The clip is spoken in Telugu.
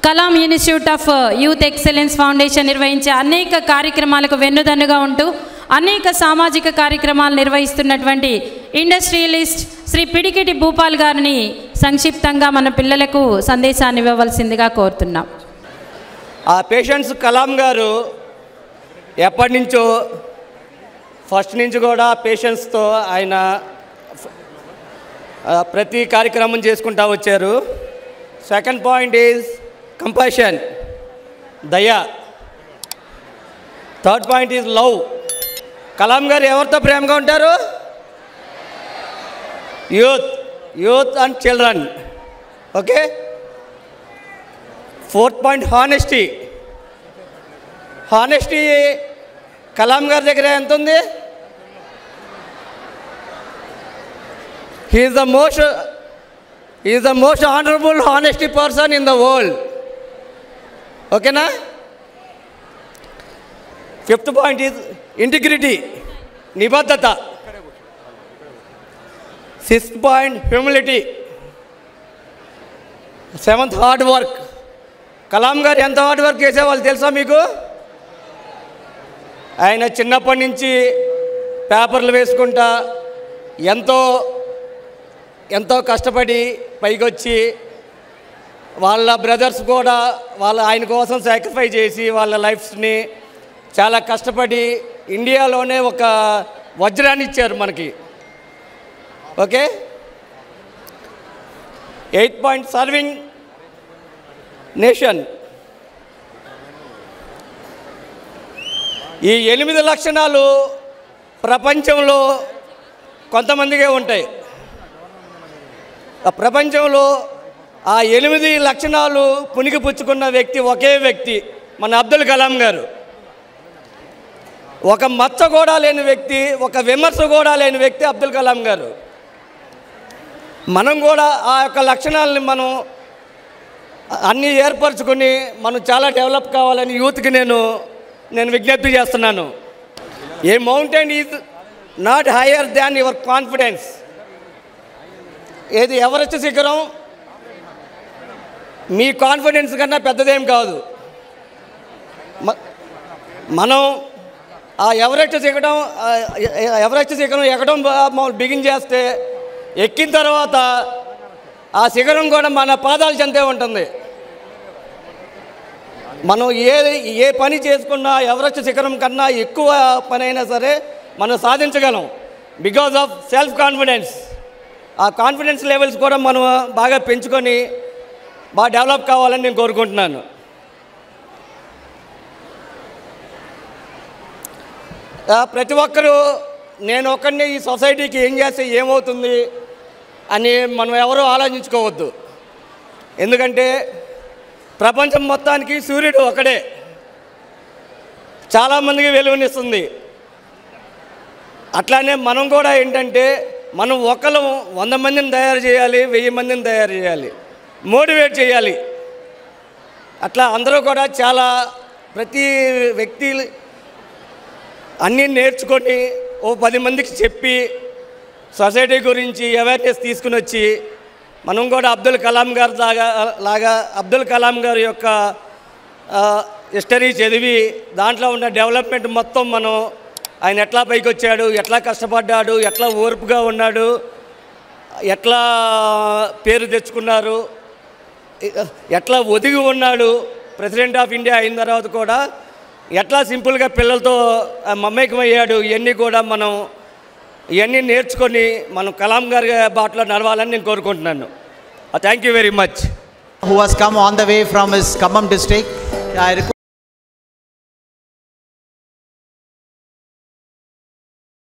Kalam institute of youth excellence foundation నిర్వహించే అనేక కార్యక్రమాలకు వెన్నుదన్నుగా ఉంటూ అనేక సామాజిక కార్యక్రమాలు నిర్వహిస్తున్నటువంటి ఇండస్ట్రియలిస్ట్ శ్రీ పిడికిటి భూపాల్ గారిని సంక్షిప్తంగా మన పిల్లలకు సందేశాన్ని ఇవ్వవలసిందిగా కోరుతున్నాం. ఆ పేషెంట్స్ కలాం గారు ఎప్పటి నుంచో ఫస్ట్ నుంచి కూడా పేషెంట్స్తో ఆయన ప్రతి కార్యక్రమం చేసుకుంటూ వచ్చారు. సెకండ్ పాయింట్ ఈజ్ కంపాషన్, దయా. Third point is love. Kalam గారు ఎవరితో ప్రేమగా ఉంటారు? Youth and children. Okay. Fourth point honesty. Kalam గారి దగ్గర ఎంత ఉంది? He is the most honorable, honesty person in the world. Okay na? Fifth point is integrity, nibaddhata. Sixth point, humility. Seventh, hard work. Kalam గారు ఎంత హార్డ్ వర్క్ చేసేవాళ్ళు తెలుసా మీకు? ఆయన చిన్నప్పటి నుంచి పేపర్లు వేసుకుంటా ఎంతో కష్టపడి పైకొచ్చి వాళ్ళ బ్రదర్స్ కూడా ఆయన కోసం సాక్రిఫై చేసి వాళ్ళ లైఫ్స్ని చాలా కష్టపడి ఇండియాలోనే ఒక వజ్రాన్ని ఇచ్చారు మనకి. Okay. 8th point, serving nation. ఈ 8 లక్షణాలు ప్రపంచంలో కొంతమందికే ఉంటాయి. ప్రపంచంలో ఆ 8 లక్షణాలు పుణికిపుచ్చుకున్న వ్యక్తి ఒకే వ్యక్తి, మన అబ్దుల్ కలాం గారు. ఒక మచ్చ కూడా లేని వ్యక్తి, ఒక విమర్శ కూడా లేని వ్యక్తి అబ్దుల్ కలాం గారు. మనం కూడా ఆ యొక్క లక్షణాలని మనం అన్నీ ఏర్పరచుకొని మనం చాలా డెవలప్ కావాలని యూత్కి నేను విజ్ఞప్తి చేస్తున్నాను. ఏ mountain is not higher than your confidence. ఏది ఎవరెస్ట్ శిఖరం మీ కాన్ఫిడెన్స్ కన్నా పెద్దదేం కాదు. మనం ఆ ఎవరెస్ట్ శిఖరం ఎక్కడం బిగిన్ చేస్తే ఎక్కిన తర్వాత ఆ శిఖరం కూడా మన పాదాలు చెందే ఉంటుంది. మనం ఏ పని చేసుకున్నా ఎవరెస్ట్ శిఖరం కన్నా ఎక్కువ పని అయినా సరే మనం సాధించగలం, బికాజ్ ఆఫ్ సెల్ఫ్ కాన్ఫిడెన్స్. ఆ కాన్ఫిడెన్స్ లెవెల్స్ కూడా మనం బాగా పెంచుకొని బాగా డెవలప్ కావాలని నేను కోరుకుంటున్నాను. ప్రతి ఒక్కరూ నేను ఒక్కడిని ఈ సొసైటీకి ఏం చేస్తే ఏమవుతుంది అని మనం ఎవరూ ఆలోచించుకోవద్దు. ఎందుకంటే ప్రపంచం మొత్తానికి సూర్యుడు ఒకడే, చాలామందికి వెలుగునిస్తుంది. అట్లానే మనం కూడా ఏంటంటే మనం ఒకళ్ళు 100 మందిని తయారు చేయాలి, 1000 మందిని తయారు చేయాలి, మోటివేట్ చేయాలి. అట్లా అందరూ కూడా చాలా ప్రతి వ్యక్తి అన్నీ నేర్చుకొని 10 మందికి చెప్పి సొసైటీ గురించి అవేర్నెస్ తీసుకుని వచ్చి మనం కూడా అబ్దుల్ కలాం గారి లాగా అబ్దుల్ కలాం గారి యొక్క హిస్టరీ చదివి దాంట్లో ఉన్న డెవలప్మెంట్ మొత్తం మనం ఆయన ఎట్లా పైకి వచ్చాడు, ఎట్లా కష్టపడ్డాడు, ఎట్లా ఓర్పుగా ఉన్నాడు, ఎట్లా పేరు తెచ్చుకున్నారు, ఎట్లా ఒదిగి ఉన్నాడు, ప్రెసిడెంట్ ఆఫ్ ఇండియా అయిన తర్వాత కూడా ఎట్లా సింపుల్గా పిల్లలతో మమేకమయ్యాడు, ఇవన్నీ నేర్చుకొని మనం కలాం గారి బాటలో నడవాలని నేను కోరుకుంటున్నాను. Thank you very much. Who has come on the way from his Khammam district.